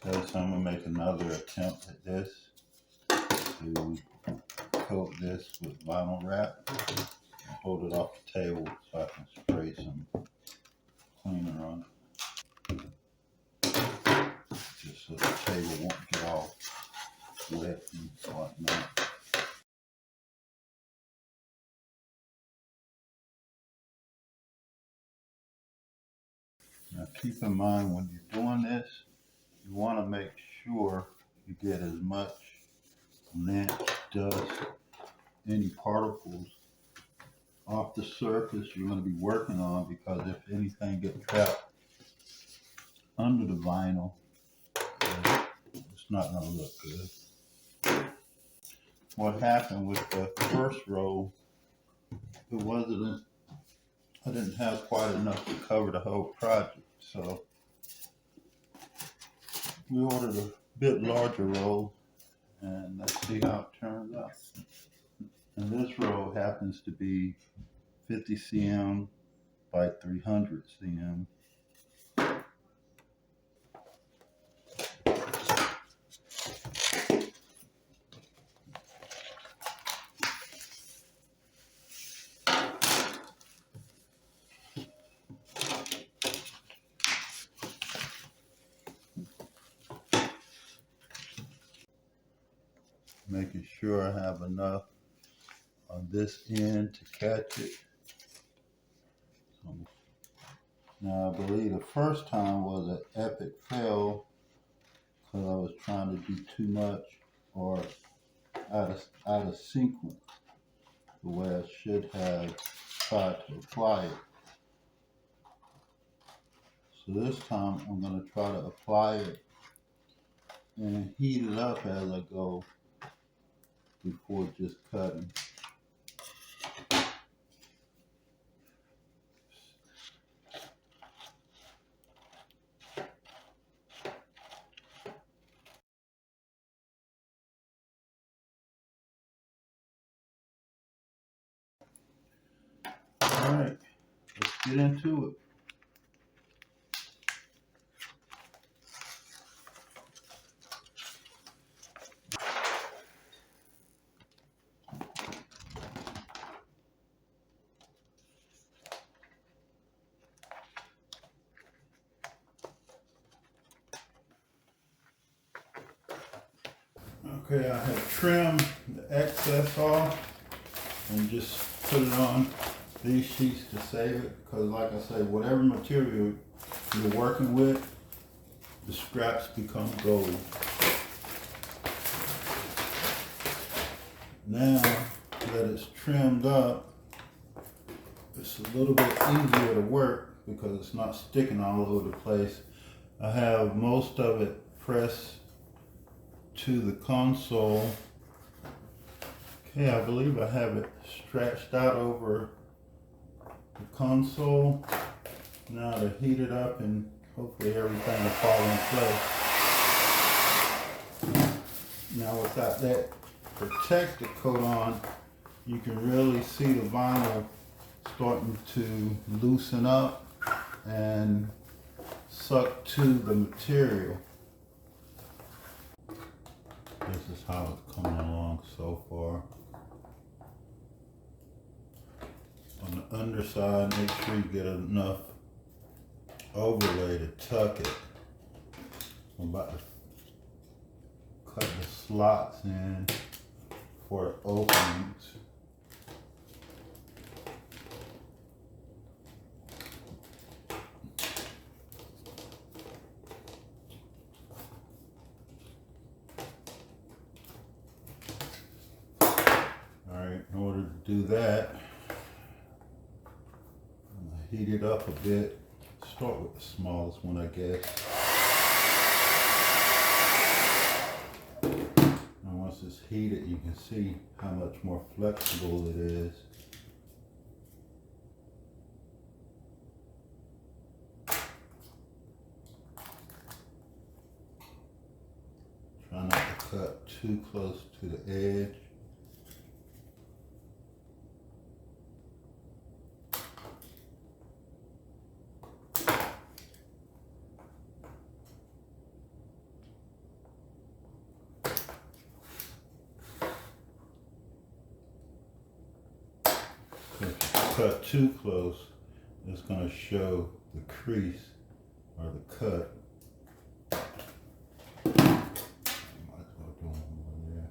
So I'm gonna make another attempt at this to coat this with vinyl wrap and hold it off the table so I can spray some cleaner on it. Just so the table won't get all wet and whatnot. Now keep in mind when you're doing this, you want to make sure you get as much lint, dust, any particles off the surface you're going to be working on, because if anything gets trapped under the vinyl, it's not going to look good. What happened with the first row, I didn't have quite enough to cover the whole project, so we ordered a bit larger roll, and let's see how it turns out. And this roll happens to be 50 cm by 300 cm. Making sure I have enough on this end to catch it. Now I believe the first time was an epic fail because I was trying to do too much or out of sequence the way I should have tried to apply it. So this time I'm going to try to apply it and heat it up as I go before just cutting. All right, let's get into it. Okay, I have trimmed the excess off and just put it on these sheets to save it, because like I say, whatever material you're working with, the scraps become gold. Now that it's trimmed up, it's a little bit easier to work because it's not sticking all over the place. I have most of it pressed to the console. Okay, I believe I have it stretched out over the console. Now to heat it up and hopefully everything will fall in place. Now without that protective coat on, you can really see the vinyl starting to loosen up and suck to the material. This is how it's coming along so far. On the underside, make sure you get enough overlay to tuck it. I'm about to cut the slots in for the openings. Alright, in order to do that, I'm going to heat it up a bit. Start with the smallest one, I guess. And once it's heated, you can see how much more flexible it is. Try not to cut too close to the edge. cut too close, it's going to show the crease or the cut. Might as well do one there.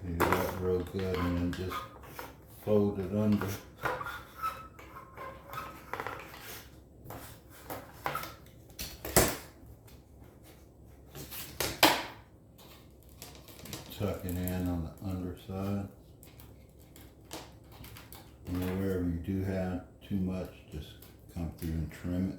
Do that real good and then just fold it under. Tuck it in on the underside. And wherever you do have too much, just come through and trim it.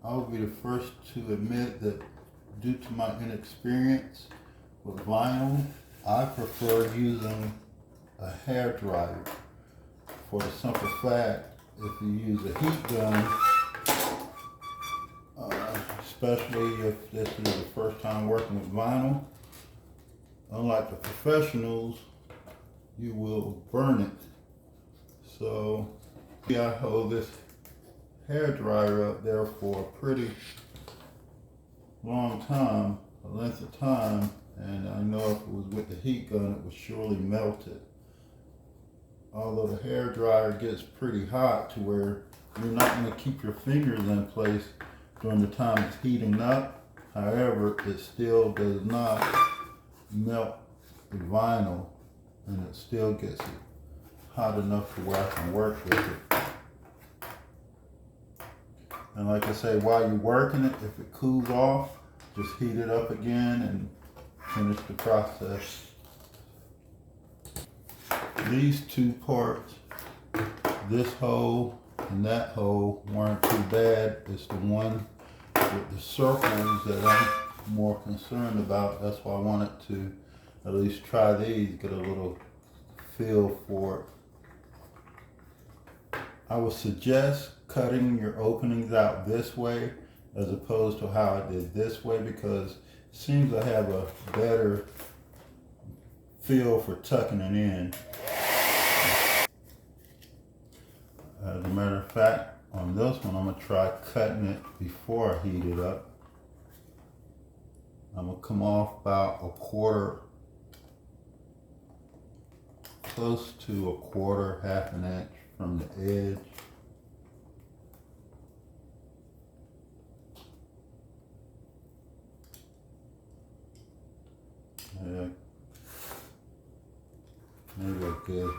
I'll be the first to admit that due to my inexperience with vinyl, I prefer using a hair dryer for the simple fact if you use a heat gun, especially if this is the first time working with vinyl, unlike the professionals, you will burn it. So I hold this hair dryer up there for a pretty long time, a length of time, and I know if it was with the heat gun it would surely melt it. Although the hair dryer gets pretty hot to where you're not going to keep your fingers in place during the time it's heating up. However, it still does not melt the vinyl, and it still gets it hot enough to where I can work with it. And like I say, while you're working it, if it cools off, just heat it up again and finish the process. These two parts, this hole and that hole, weren't too bad. It's the one with the circles that I'm more concerned about. That's why I wanted to at least try these, get a little feel for it. I would suggest cutting your openings out this way as opposed to how I did this way, because it seems I have a better feel for tucking it in. As a matter of fact, on this one I'm going to try cutting it before I heat it up. I'm going to come off about a quarter, close to a quarter, half an inch from the edge. Maybe a good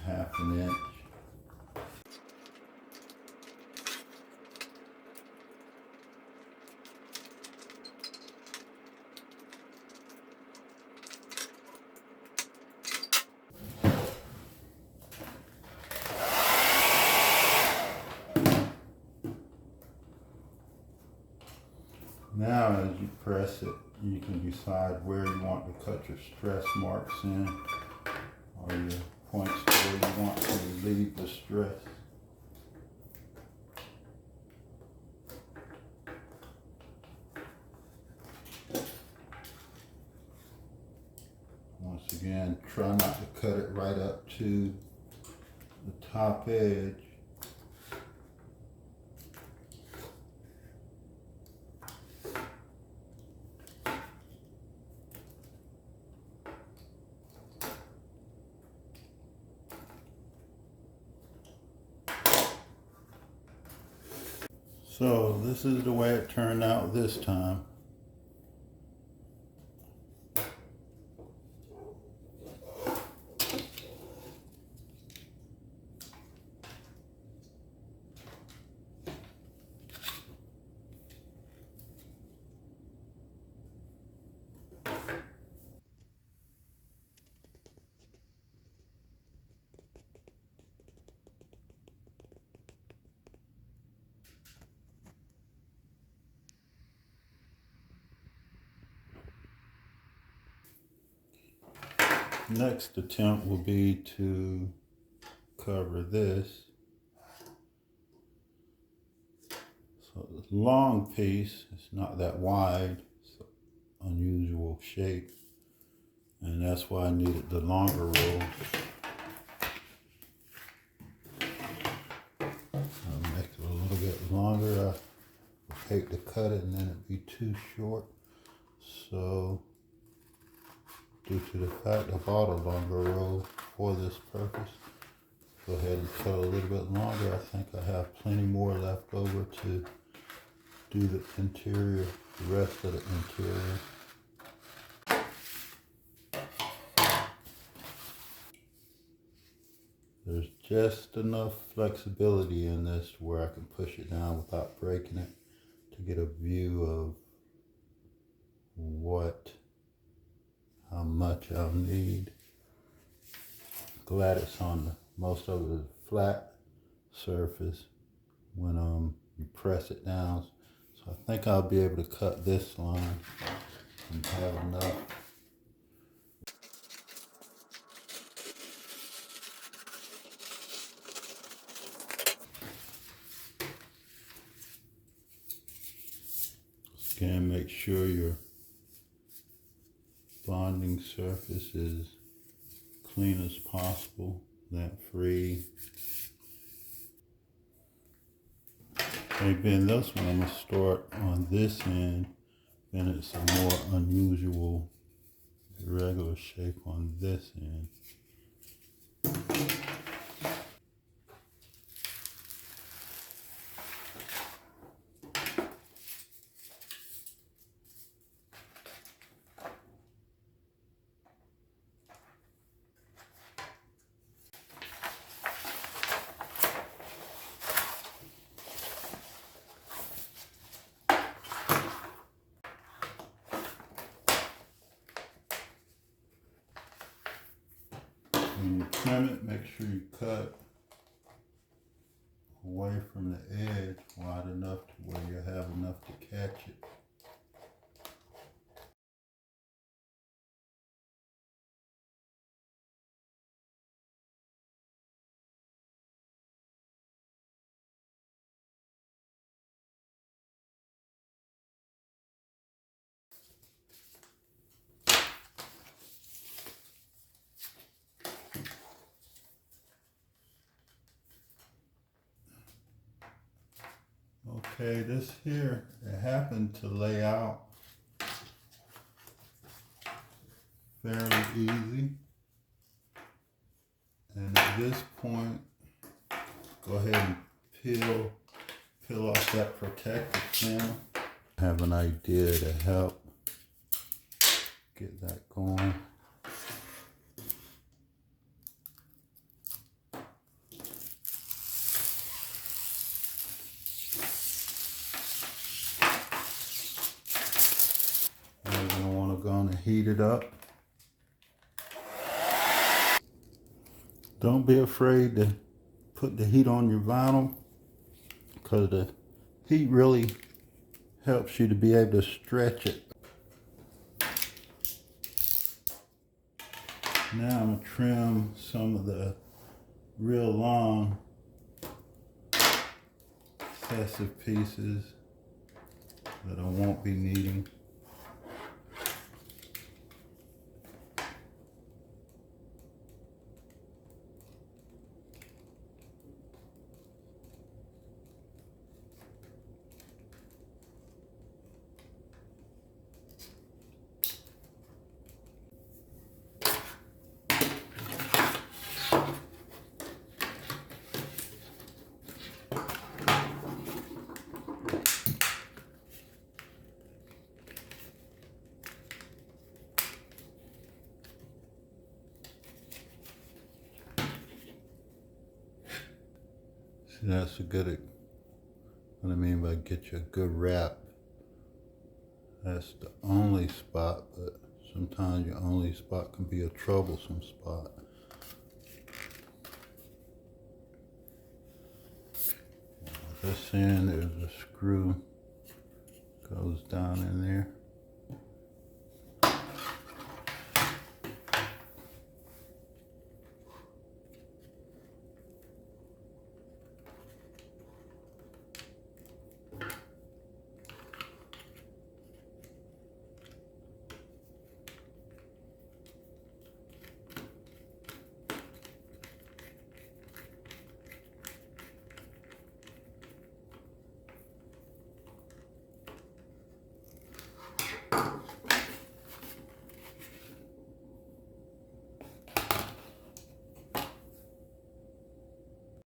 half an inch. Now as you press it, you can decide where you want to cut your stress marks in, or your points where you want to relieve the stress. Once again, try not to cut it right up to the top edge. So this is the way it turned out this time. Next attempt will be to cover this. So the long piece, it's not that wide, it's an unusual shape, and that's why I needed the longer roll. I'll make it a little bit longer. I hate to cut it and then it'd be too short. So due to the fact I bought a longer roll for this purpose, go ahead and cut a little bit longer. I think I have plenty more left over to do the interior, the rest of the interior. There's just enough flexibility in this where I can push it down without breaking it to get a view of how much I'll need. Glad it's on most of the flat surface when you press it down. So I think I'll be able to cut this line and have enough. Again, make sure your bonding surface is clean as possible, lint free. Maybe in this one I'm going to start on this end, then it's a more unusual, irregular shape on this end. When you trim it, make sure you cut away from the edge wide enough to where you have enough to catch it. Okay, this here, it happened to lay out fairly easy. And at this point, go ahead and peel off that protective film. I have an idea to help get that going. You're going to want to go on and heat it up. Don't be afraid to put the heat on your vinyl, because the heat really helps you to be able to stretch it. Now I'm going to trim some of the real long excessive pieces that I won't be needing. See, that's a good, what I mean by get you a good wrap. That's the only spot, but sometimes your only spot can be a troublesome spot. This end, there's a screw goes down in there.